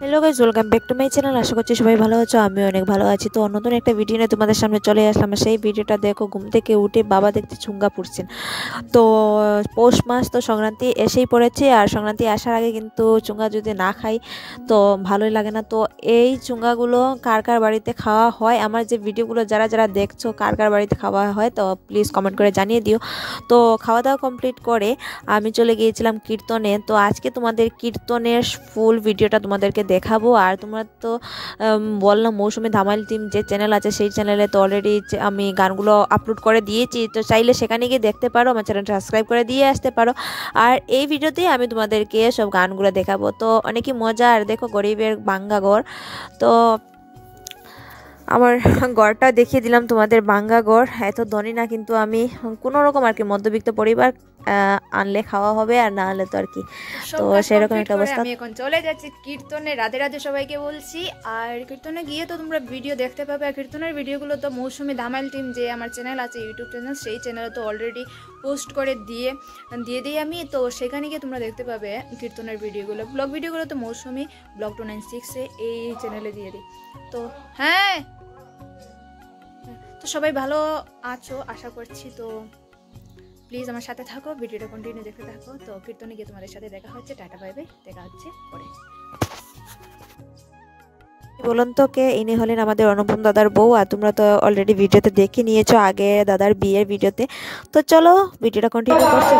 Hello guys, welcome back to my channel. আশা করছি সবাই ভালো আছো, আমি অনেক ভালো আছি। তো নতুন একটা ভিডিও নিয়ে তোমাদের সামনে চলে আসলাম। সেই ভিডিওটা দেখো, ঘুম থেকে উঠে বাবা দেখতে চুঙ্গা পুড়ছেন। তো পৌষ মাস, তো সংক্রান্তি এসেই পড়েছে, আর সংক্রান্তি আসার আগে কিন্তু চুঙ্গা যদি না খাই তো ভালোই লাগে না। তো এই চুঙ্গাগুলো কার কার বাড়িতে খাওয়া হয়, আমার যে ভিডিওগুলো যারা যারা দেখছো কার কার বাড়িতে খাওয়া হয় তো প্লিজ কমেন্ট করে জানিয়ে দিও। তো খাওয়া দাওয়া কমপ্লিট করে আমি চলে গিয়েছিলাম কীর্তনে। তো আজকে তোমাদের কীর্তনের ফুল ভিডিওটা তোমাদেরকে দেখাবো। আর তোমরা তো বললাম মৌসুমী ধামাইল টিম যে চ্যানেল আছে সেই চ্যানেলে তো অলরেডি আমি গানগুলো আপলোড করে দিয়েছি, তো চাইলে সেখানে গিয়ে দেখতে পারো, আমার চ্যানেলটা সাবস্ক্রাইব করে দিয়ে আসতে পারো। আর এই ভিডিওতেই আমি তোমাদেরকে সব গানগুলো দেখাবো। তো অনেকই মজা। আর দেখো, গরিবের ভাঙ্গা ঘর। তো আমার ঘরটা দেখিয়ে দিলাম তোমাদের, ভাঙ্গা ঘর। এত ধনী না, কিন্তু আমি কোনো রকম আর কি মধ্যবিত্ত পরিবার, আনলে খাওয়া হবে আর না আনলে তো আর কি। তো সেরকম একটা অবস্থা। আমি এখন চলে যাচ্ছি কীর্তনে। রাধে রাধে সবাইকে বলছি। আর কীর্তনে গিয়ে তো তোমরা ভিডিও দেখতে পাবে। আর কীর্তনের ভিডিওগুলো তো মৌসুমী ধামাইল টিম যে আমার চ্যানেল আছে, ইউটিউব চ্যানেল, সেই চ্যানেলে তো অলরেডি পোস্ট করে দিয়ে দিই আমি। তো সেখানে গিয়ে তোমরা দেখতে পাবে কীর্তনের ভিডিওগুলো। ব্লগ ভিডিওগুলো তো মৌসুমী ব্লগ 296 এই চ্যানেলে দিয়ে দিই। তো হ্যাঁ, তো সবাই ভালো আছো আশা করছি। তো প্লিজ আমার সাথে থাকো, ভিডিওটা কন্টিনিউ দেখতে থাকো। তো কীর্তনে গিয়ে তোমাদের সাথে দেখা হচ্ছে। টাটা বাই বাই, দেখা হচ্ছে পরে। বলুন তো, কে ইনি হলেন আমাদের অনুপম দাদার বউ। আর তোমরা তো অলরেডি ভিডিওতে দেখে নিয়েছো আগে দাদার বিয়ের ভিডিওতে। তো চলো ভিডিওটা কন্টিনিউ করছি।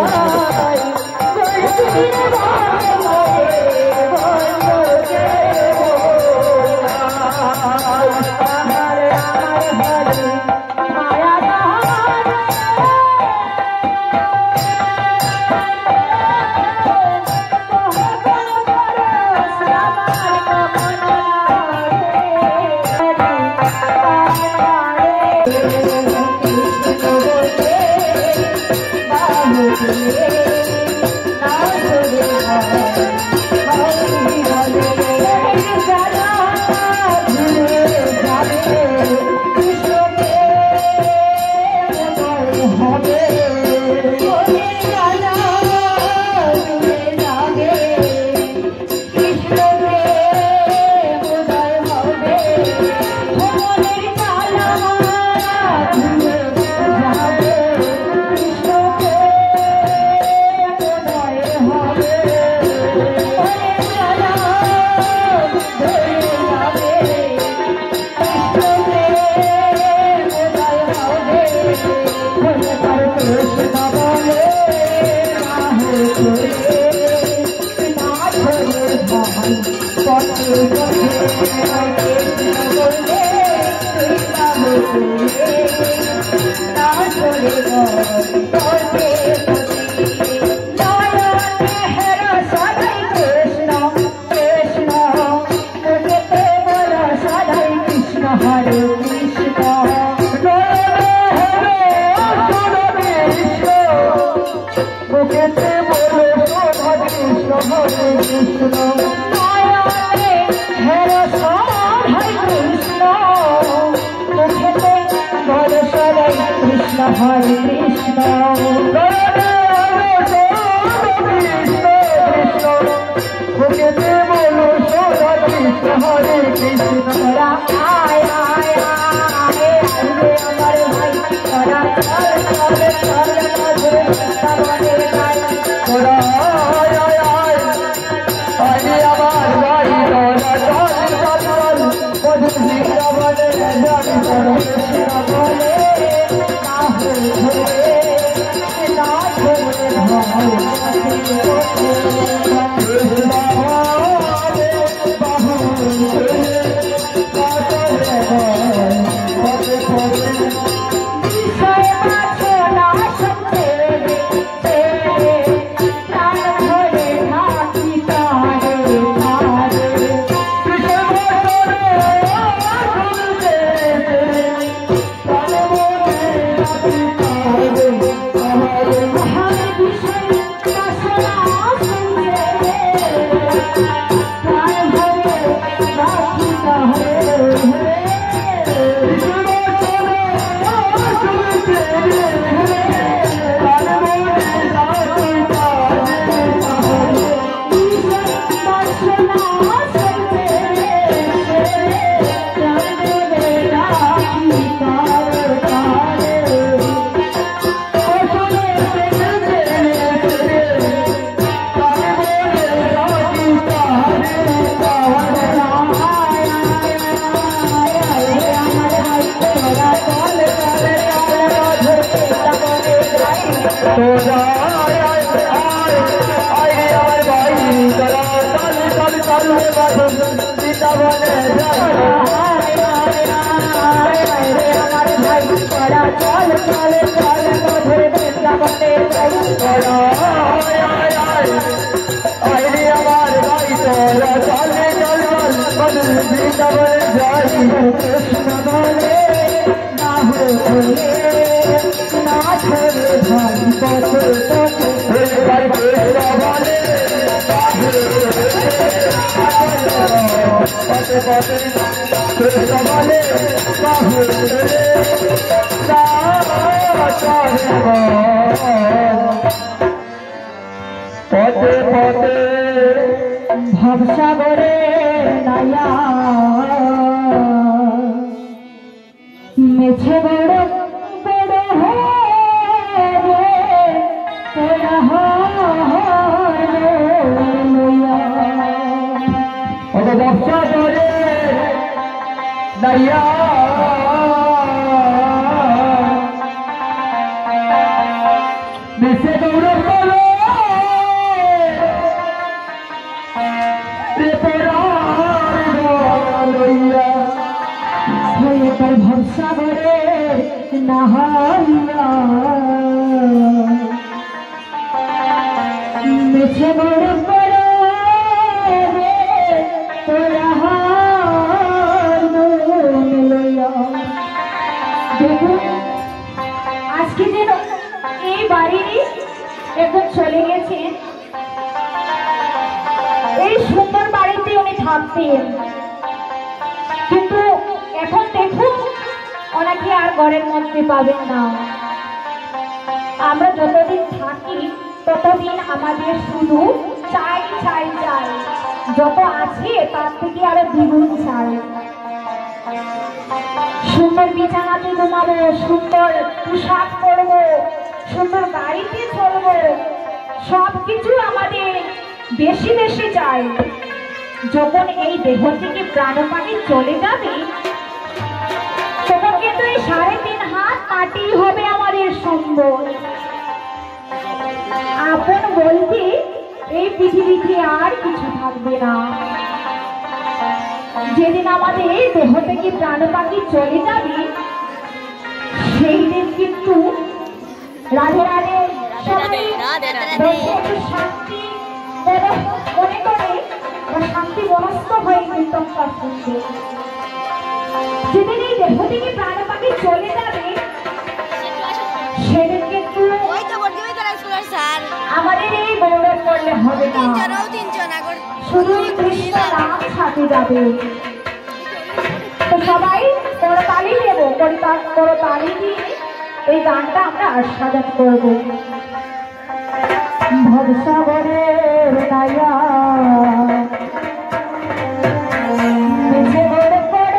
Hare Krishna, Hare Krishna, ভবসাগরে Naiya মেছে বড় বড় ভবসাগরে নাইয়া মেছে বড় বড় ভবসাগরে নাহাইয়া মেছে বড় বড় দেখুন আজকে যেন এই বাড়িরই এখন চলে গেছেন, এই সুন্দর বাড়িতে উনি থাকতেন, কিন্তু এখন দেখুন ওনাকে আর ঘরের মধ্যে পাবেন না। আমরা যতদিন থাকি ততদিন আমাদের শুধু চাই চাই চাই, যত আছে তার থেকে আরো দ্বিগুণ চাই। সুন্দর বিছানাতে ঘুমাবো, সুন্দর পোশাক পরবো, সুন্দর গাড়িতে চলবো, সবকিছু আমাদের বেশি বেশি চাই। যখন এই দেহ থেকে প্রাণপানি চলে যাবে তখন কিন্তু এই 3.5 হাত মাটি হবে আমাদের সম্বল। আপন বলতে এই পৃথিবীতে আর কিছু থাকবে না। যেদিন আমাদের এই দেহ থেকে প্রাণপানি চলে যাবে সেই দিন কিন্তু রাধে রাধে সবাই শান্তি মনে করে শান্তি মনস্ক হয়ে কীর্তন করছে। যেদিন এই দেহ থেকে প্রাণপানি চলে যাবে সেদিন কিন্তু আমাদের এই গৌরব করলে হবে না, শুধুই কৃষ্ণ নাম সাথে যাবে। তো সবাই করতালি দেব, করতালি দিয়ে এই গানটা আমরা আস্বাদন করবো। ভবসাগরে নাইয়া মেছে বড় বড়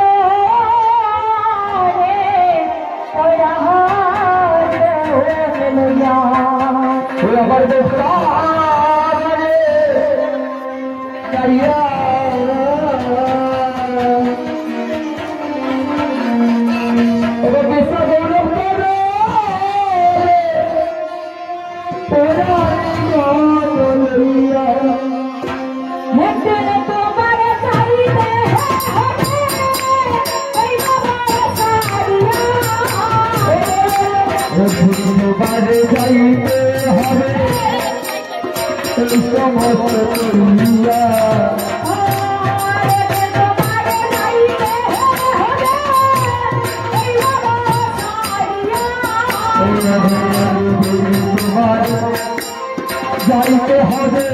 যাইতে হবে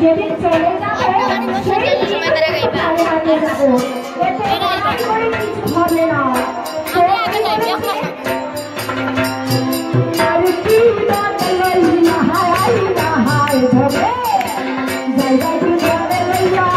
যেদিন চলে যাবে সেই হাতে যাবো, এতে বাড়াই করে কিছু হবে না। আর কি বলে লইয়া হাই না হাই ধরে জায়গা কি বলে লইয়া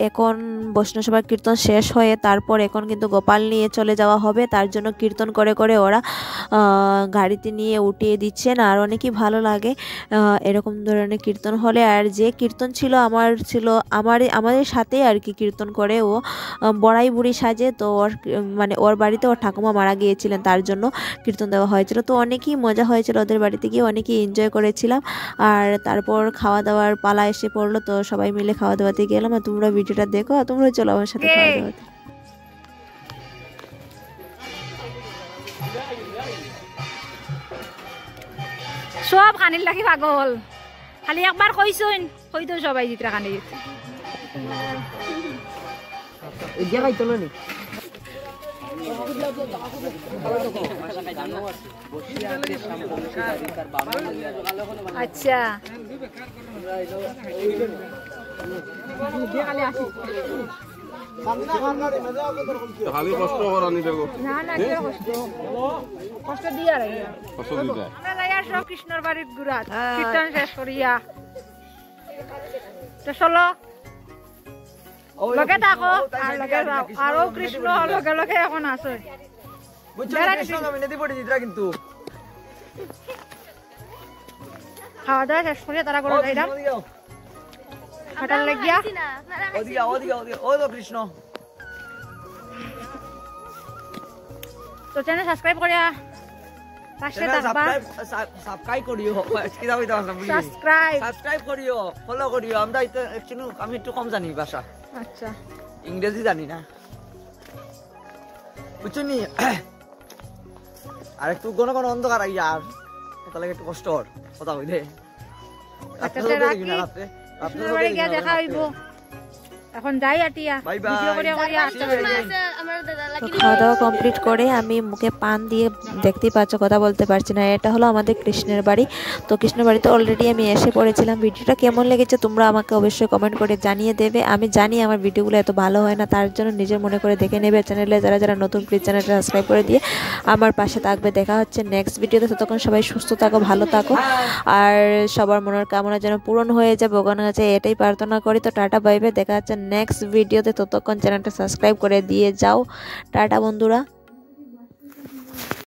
এখন বৈষ্ণব সভার কীর্তন শেষ হয়ে তারপর এখন কিন্তু গোপাল নিয়ে চলে যাওয়া হবে, তার জন্য কীর্তন করে করে ওরা গাড়িতে নিয়ে উঠিয়ে দিচ্ছেন। আর অনেকই ভালো লাগে এরকম ধরনের কীর্তন হলে। আর যে কীর্তন ছিল আমাদের সাথেই আর কি কীর্তন করে, ও বড়াই বুড়ি সাজে। তো ওর মানে ওর বাড়িতে ওর ঠাকুমা মারা গিয়েছিলেন, তার জন্য কীর্তন দেওয়া হয়েছিল। তো অনেকই মজা হয়েছিল, ওদের বাড়িতে গিয়ে অনেকেই এনজয় করেছিলাম। আর তারপর খাওয়া দাওয়ার পালা এসে পড়লো, তো সবাই মিলে খাওয়া দাওয়াতে গেলাম। আর তোমরা ভিডিওটা দেখো, আর তোমরা চলো আমার সাথে খাওয়া দাওয়াতে। সব খানির লাগি পাগল, খালি একবার কইছুন কই তো সবাই জিতরা খানি আচ্ছা খালি কষ্ট করানি দেখো না না কষ্ট দিয়া আমরা লাইয়া সব কৃষ্ণর বাড়ির গুড়াত কীর্তন শেষ করিয়া তো চলো লগে থাকো আর লগে যাও। আরো কৃষ্ণ লগে লগে এখন আছে কিন্তু খাওয়া দাওয়া শেষ করিয়া তারা করে যাইলাম হাঁটার লাগিয়া। কৃষ্ণ তো চ্যানেল সাবস্ক্রাইব করিয়া পাশে থাকবা, সাবস্ক্রাইব করিও সাবস্ক্রাইব করিও ফলো করিও। আমরা আমি একটু কম জানি ভাষা, আচ্ছা ইংরেজি জানি না বুঝছো নি। আর একটু কোনো কোনো অন্ধকার আই আর কথা লাগে একটু কষ্ট কথা হইলে কৃষ্ণের বাড়ি গিয়া দেখা হইব। এখন যাই আটিয়া বাই বাই। ভিডিও করিয়া করিয়া আসতে পারি। তো খাওয়া দাওয়া কমপ্লিট করে আমি মুখে পান দিয়ে, দেখতেই পাচ্ছ কথা বলতে পারছি না, এটা হলো আমাদের কৃষ্ণের বাড়ি। তো কৃষ্ণের বাড়িতে অলরেডি আমি এসে পড়েছিলাম। ভিডিওটা কেমন লেগেছে তোমরা আমাকে অবশ্যই কমেন্ট করে জানিয়ে দেবে। আমি জানি আমার ভিডিওগুলো এত ভালো হয় না, তার জন্য নিজের মনে করে দেখে নেবে। চ্যানেলে যারা যারা নতুন, প্লিজ চ্যানেলটা সাবস্ক্রাইব করে দিয়ে আমার পাশে থাকবে। দেখা হচ্ছে নেক্সট ভিডিওতে, ততক্ষণ সবাই সুস্থ থাকো, ভালো থাকো, আর সবার মনের কামনা যেন পূরণ হয়ে যায় ভগবানের কাছে এটাই প্রার্থনা করি। তো টাটা বাই বাই, দেখা হচ্ছে নেক্সট ভিডিওতে, ততক্ষণ চ্যানেলটা সাবস্ক্রাইব করে দিয়ে যাও। টাটা বন্ধুরা।